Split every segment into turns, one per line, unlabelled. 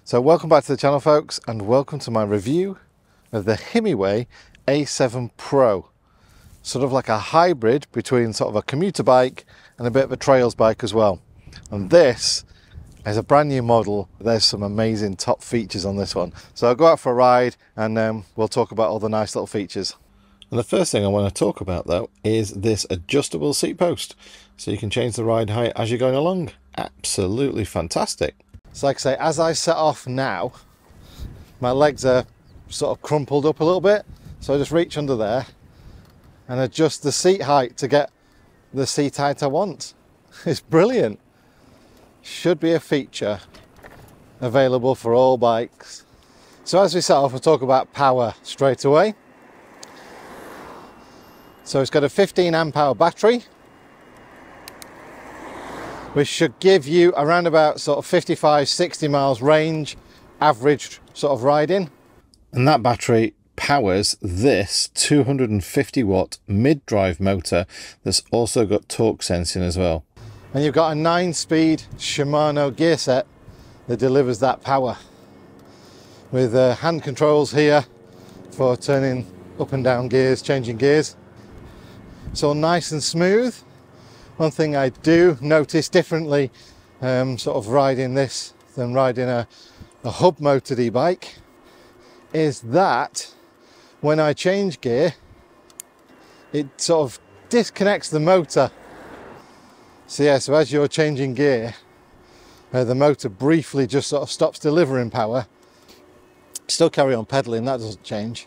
So welcome back to the channel, folks, and welcome to my review of the Himiway A7 Pro. Sort of like a hybrid between sort of a commuter bike and a bit of a trails bike as well. And this is a brand new model. There's some amazing top features on this one. So I'll go out for a ride and we'll talk about all the nice little features. And the first thing I want to talk about though is this adjustable seat post. So you can change the ride height as you're going along. Absolutely fantastic. So like I say, as I set off now, my legs are sort of crumpled up a little bit. So I just reach under there and adjust the seat height to get the seat height I want. It's brilliant. Should be a feature available for all bikes. So as we set off, we'll talk about power straight away. So it's got a 15 amp hour battery, which should give you around about sort of 55-60 miles range, average sort of riding. And that battery powers this 250 watt mid-drive motor that's also got torque sensing as well. And you've got a 9-speed SHIMANO gear set that delivers that power with hand controls here for turning up and down gears, changing gears. It's all nice and smooth. One thing I do notice differently sort of riding this than riding a hub motored e-bike is that when I change gear, it sort of disconnects the motor. So yeah, so as you're changing gear, the motor briefly just sort of stops delivering power. Still carry on pedaling, that doesn't change.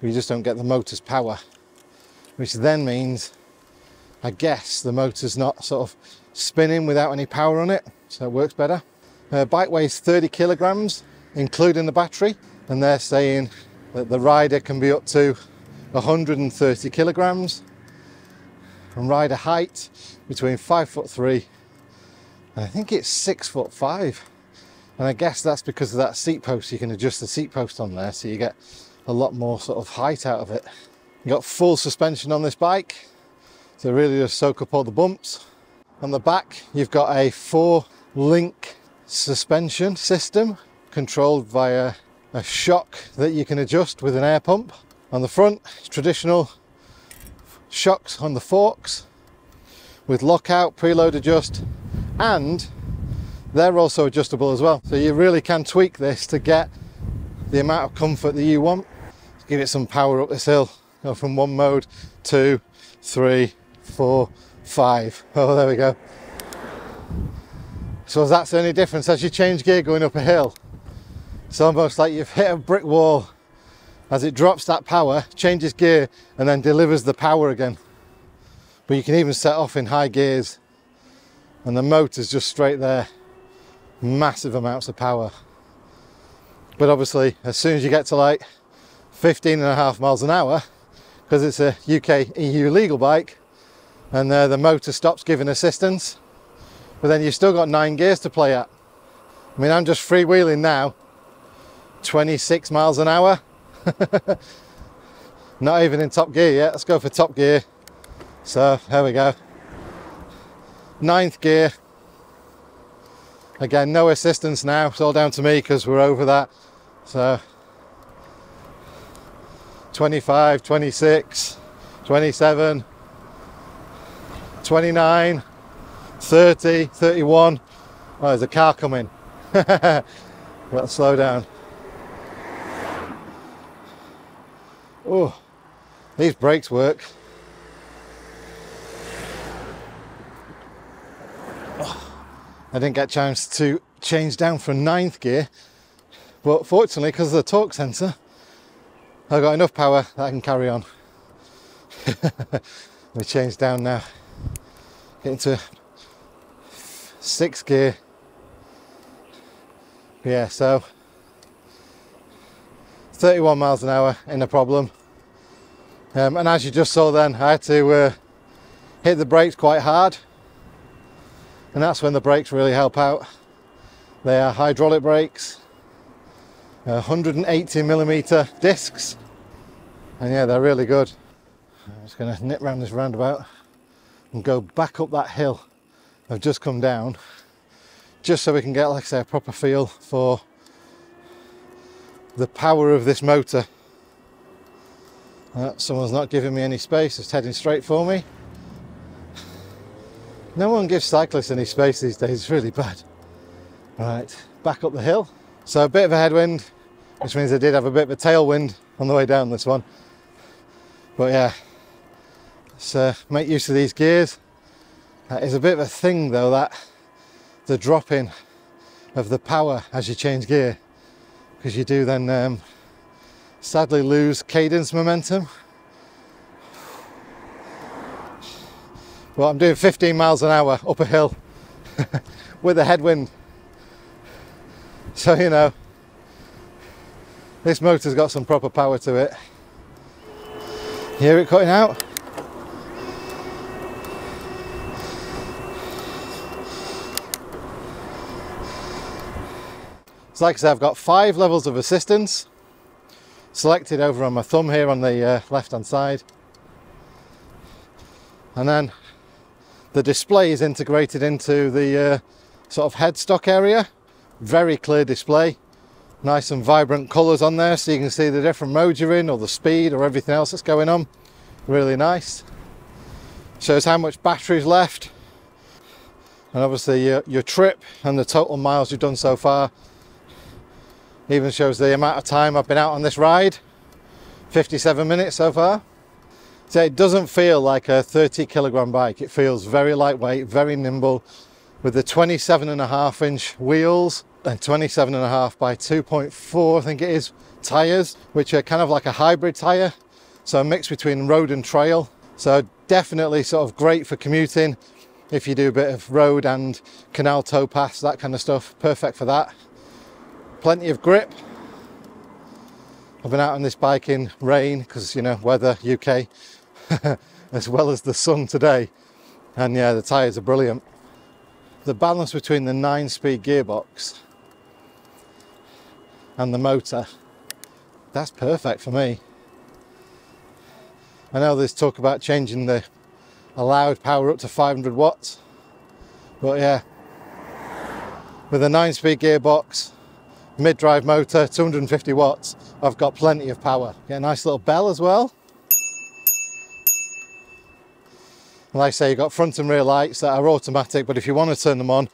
You just don't get the motor's power, which then means, I guess, the motor's not sort of spinning without any power on it, so it works better. Bike weighs 30 kilograms, including the battery, and they're saying that the rider can be up to 130 kilograms. And rider height between 5'3" and I think it's 6'5". And I guess that's because of that seat post. You can adjust the seat post on there, so you get a lot more sort of height out of it. You got full suspension on this bike, so really just soak up all the bumps. On the back, you've got a 4-link suspension system controlled via a shock that you can adjust with an air pump. On the front, traditional shocks on the forks with lockout, preload adjust, and they're also adjustable as well. So you really can tweak this to get the amount of comfort that you want. Give it some power up this hill. Go from 1 mode, 2, 3, 4, 5. Oh, there we go. So that's the only difference as you change gear going up a hill. It's almost like you've hit a brick wall. As it drops that power, changes gear, and then delivers the power again. But you can even set off in high gears, and the motor's just straight there. Massive amounts of power. But obviously, as soon as you get to like 15.5 miles an hour, because it's a UK EU legal bike, and the motor stops giving assistance, but then you've still got 9 gears to play at. I mean, I'm just freewheeling now, 26 miles an hour. Not even in top gear yet. Let's go for top gear. So there we go. 9th gear. Again, no assistance now. It's all down to me because we're over that. So 25, 26, 27, 29, 30, 31. Oh, there's a car coming. Let's slow down. Oh, these brakes work. Oh, I didn't get a chance to change down from 9th gear, but fortunately, because of the torque sensor, I've got enough power that I can carry on. Let me change down now. Get into 6th gear. Yeah, so 31 miles an hour, ain't a problem. And as you just saw then, I had to hit the brakes quite hard. And that's when the brakes really help out. They are hydraulic brakes, 180mm discs. And yeah, they're really good. I'm just going to nip round this roundabout and go back up that hill I've just come down, just so we can get, like I say, a proper feel for the power of this motor. Someone's not giving me any space, it's heading straight for me. No one gives cyclists any space these days, it's really bad. Right, back up the hill. So a bit of a headwind, which means I did have a bit of a tailwind on the way down this one. But yeah, let's make use of these gears. That is a bit of a thing though, that the drop-in of the power as you change gear, because you do then sadly lose cadence momentum. Well, I'm doing 15 miles an hour up a hill with a headwind. So, you know, this motor's got some proper power to it. Hear it cutting out? So like I said, I've got 5 levels of assistance selected over on my thumb here on the left hand side. And then the display is integrated into the sort of headstock area. Very clear display, nice and vibrant colours on there, so you can see the different modes you're in, or the speed, or everything else that's going on. Really nice. Shows how much battery's left, and obviously your trip and the total miles you've done so far. Even shows the amount of time I've been out on this ride, 57 minutes so far. So it doesn't feel like a 30 kilogram bike, it feels very lightweight, very nimble, with the 27.5-inch wheels and 27.5 by 2.4 I think it is tyres, which are kind of like a hybrid tyre, so a mix between road and trail. So definitely sort of great for commuting if you do a bit of road and canal towpaths, that kind of stuff. Perfect for that. Plenty of grip. I've been out on this bike in rain because, you know, weather, UK, as well as the sun today, and yeah, the tyres are brilliant. The balance between the 9-speed gearbox and the motor, that's perfect for me. I know there's talk about changing the allowed power up to 500 watts, but yeah, with a 9-speed gearbox, mid-drive motor, 250 watts, I've got plenty of power. Get a nice little bell as well. Like I say, you've got front and rear lights that are automatic, but if you want to turn them on,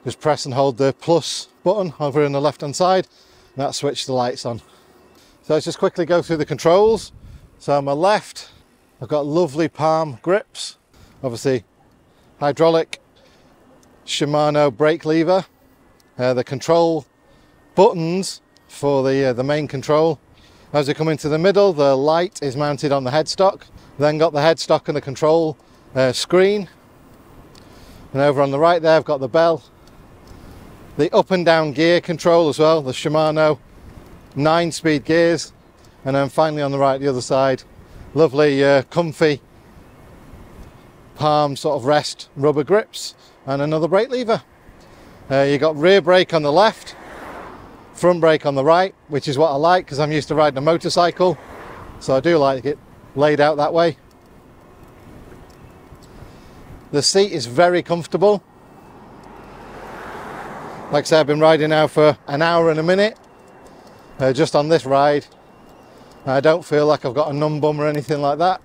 just press and hold the plus button over on the left hand side, and that switches the lights on. So let's just quickly go through the controls. So on my left, I've got lovely palm grips, obviously hydraulic SHIMANO brake lever, the control buttons for the main control. As we come into the middle, the light is mounted on the headstock, then got the headstock and the control screen, and over on the right there I've got the bell, the up and down gear control as well, the SHIMANO 9-speed gears, and then finally on the right, the other side, lovely comfy palm sort of rest rubber grips and another brake lever. You got rear brake on the left, front brake on the right, which is what I like because I'm used to riding a motorcycle, so I do like it laid out that way. The seat is very comfortable. Like I said, I've been riding now for an hour and a minute, just on this ride. I don't feel like I've got a numb bum or anything like that.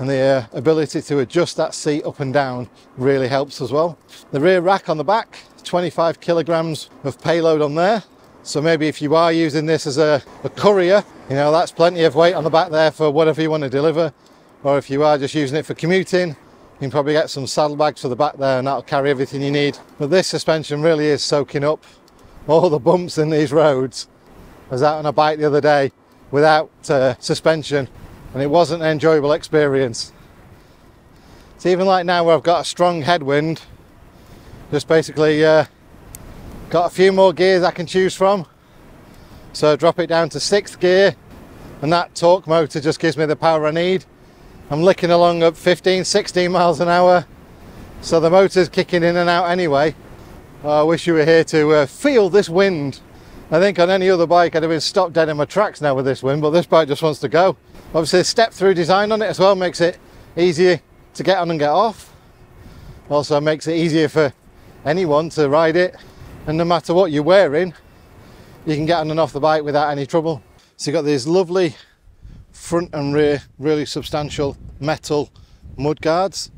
And the ability to adjust that seat up and down really helps as well. The rear rack on the back, 25 kilograms of payload on there. So maybe if you are using this as a courier, you know, that's plenty of weight on the back there for whatever you want to deliver. Or if you are just using it for commuting, you can probably get some saddlebags for the back there and that'll carry everything you need. But this suspension really is soaking up all the bumps in these roads. I was out on a bike the other day without suspension, and it wasn't an enjoyable experience. So even like now where I've got a strong headwind, just basically got a few more gears I can choose from. So drop it down to 6th gear, and that torque motor just gives me the power I need. I'm licking along at 15, 16 miles an hour, so the motor's kicking in and out anyway. Oh, I wish you were here to feel this wind. I think on any other bike I'd have been stopped dead in my tracks now with this wind, but this bike just wants to go. Obviously the step-through design on it as well makes it easier to get on and get off. Also makes it easier for anyone to ride it, and no matter what you're wearing, you can get on and off the bike without any trouble. So you've got these lovely front and rear, really substantial metal mud guards.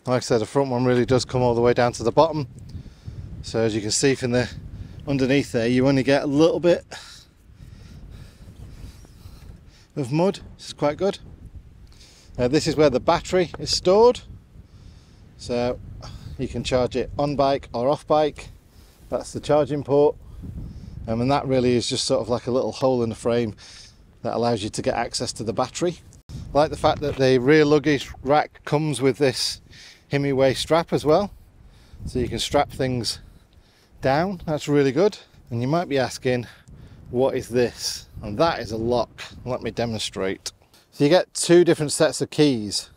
Like I said, the front one really does come all the way down to the bottom. So as you can see from the underneath there, you only get a little bit of mud. This is quite good. This is where the battery is stored. So you can charge it on bike or off bike. That's the charging port. And that really is just sort of like a little hole in the frame that allows you to get access to the battery. I like the fact that the rear luggage rack comes with this Himiway strap as well, so you can strap things down. That's really good. And you might be asking, what is this? And that is a lock. Let me demonstrate. So you get two different sets of keys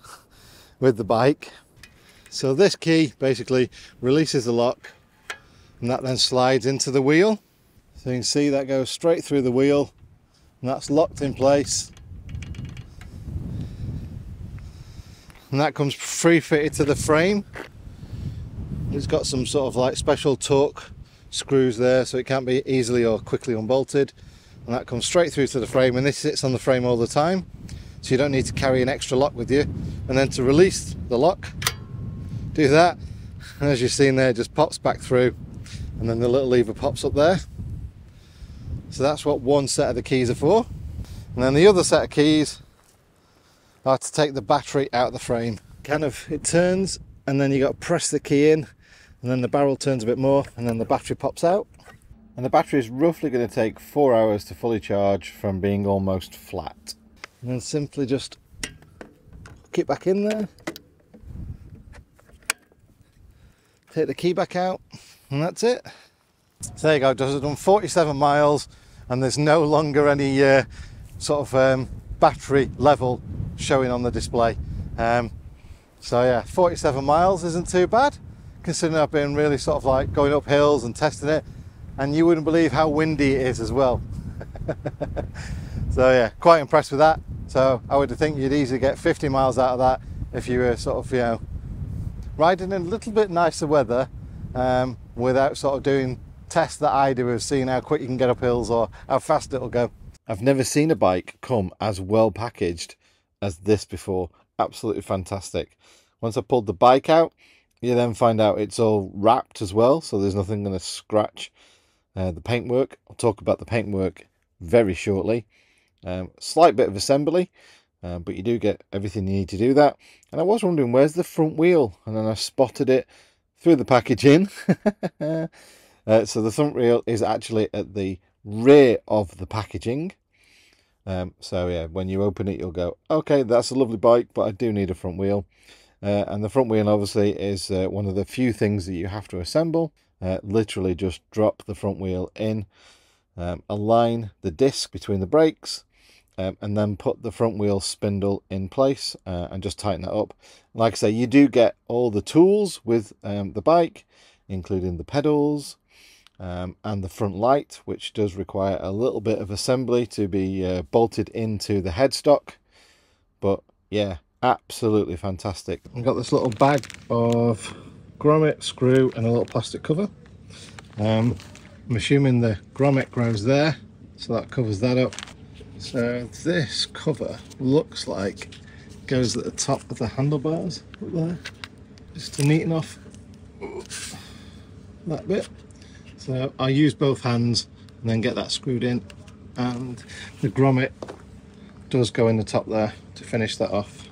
with the bike. So this key basically releases the lock, and that then slides into the wheel. So you can see that goes straight through the wheel, and that's locked in place. And that comes pre-fitted to the frame. It's got some sort of like special torque screws there, so it can't be easily or quickly unbolted. And that comes straight through to the frame, and this sits on the frame all the time, so you don't need to carry an extra lock with you. And then to release the lock, do that, and as you've seen there, it just pops back through, and then the little lever pops up there. So that's what one set of the keys are for. And then the other set of keys are to take the battery out of the frame. It turns, and then you got to press the key in, and then the barrel turns a bit more, and then the battery pops out. And the battery is roughly going to take 4 hours to fully charge from being almost flat. And then simply just hook it back in there, take the key back out, and that's it. So there you go, just done 47 miles, and there's no longer any sort of battery level showing on the display. So yeah, 47 miles isn't too bad, considering I've been really sort of like going up hills and testing it, and you wouldn't believe how windy it is as well. So yeah, quite impressed with that. So I would think you'd easily get 50 miles out of that if you were sort of, you know, riding in a little bit nicer weather, without sort of doing tests that I do of seeing how quick you can get up hills or how fast it'll go. I've never seen a bike come as well packaged as this before. Absolutely fantastic. Once I pulled the bike out, you then find out it's all wrapped as well, so there's nothing going to scratch the paintwork. I'll talk about the paintwork very shortly. Slight bit of assembly, but you do get everything you need to do that. And I was wondering, where's the front wheel? And then I spotted it through the packaging. So the front wheel is actually at the rear of the packaging. So yeah, when you open it, you'll go, okay, that's a lovely bike, but I do need a front wheel. And the front wheel obviously is one of the few things that you have to assemble. Literally just drop the front wheel in, align the disc between the brakes, and then put the front wheel spindle in place, and just tighten it up. Like I say, you do get all the tools with the bike, including the pedals, and the front light, which does require a little bit of assembly to be bolted into the headstock. But yeah, absolutely fantastic. I've got this little bag of grommet, screw, and a little plastic cover. I'm assuming the grommet goes there, so that covers that up. So this cover looks like goes at the top of the handlebars up there, just to neaten off that bit. So I use both hands and then get that screwed in, and the grommet does go in the top there to finish that off.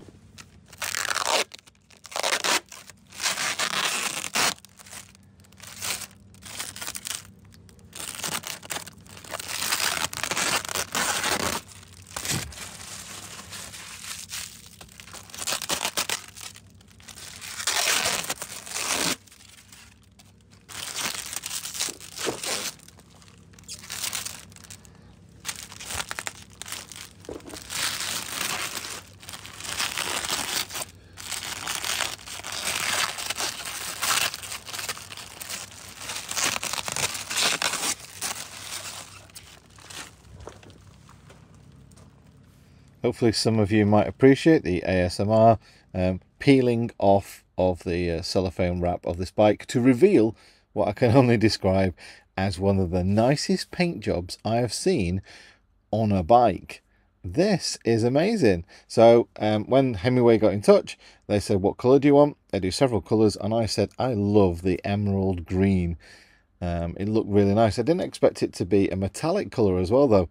Hopefully some of you might appreciate the ASMR peeling off of the cellophane wrap of this bike to reveal what I can only describe as one of the nicest paint jobs I have seen on a bike. This is amazing. So when Himiway got in touch, they said, what colour do you want? They do several colours, and I said I love the emerald green. It looked really nice. I didn't expect it to be a metallic colour as well though,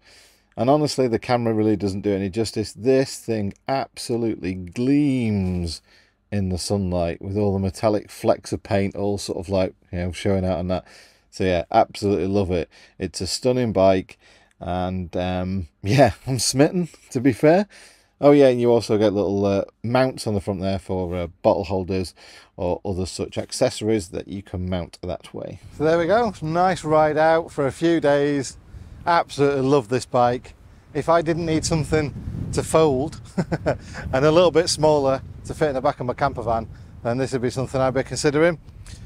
and honestly the camera really doesn't do any justice. This thing absolutely gleams in the sunlight with all the metallic flecks of paint all sort of like, you know, showing out on that. So yeah, absolutely love it. It's a stunning bike, and yeah, I'm smitten, to be fair. Oh yeah, and you also get little mounts on the front there for bottle holders or other such accessories that you can mount that way. So there we go, nice ride out for a few days. Absolutely love this bike. If I didn't need something to fold and a little bit smaller to fit in the back of my camper van, then this would be something I'd be considering.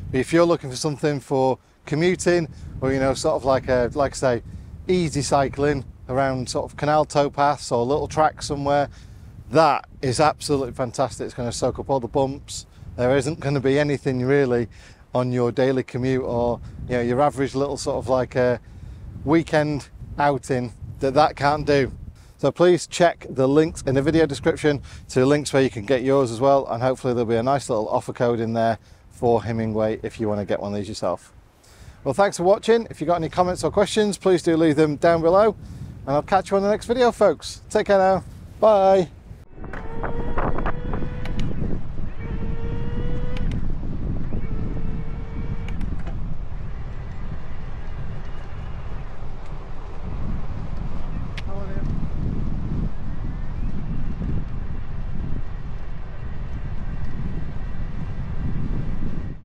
But if you're looking for something for commuting, or, you know, sort of like a, like I say, easy cycling around sort of canal towpaths or little tracks somewhere, that is absolutely fantastic. It's going to soak up all the bumps. There isn't going to be anything really on your daily commute, or, you know, your average little sort of like a weekend outing that can't do. So please check the links in the video description to links where you can get yours as well, and hopefully there'll be a nice little offer code in there for Himiway if you want to get one of these yourself. Well, thanks for watching. If you've got any comments or questions, please do leave them down below, and I'll catch you on the next video, folks. Take care now. Bye.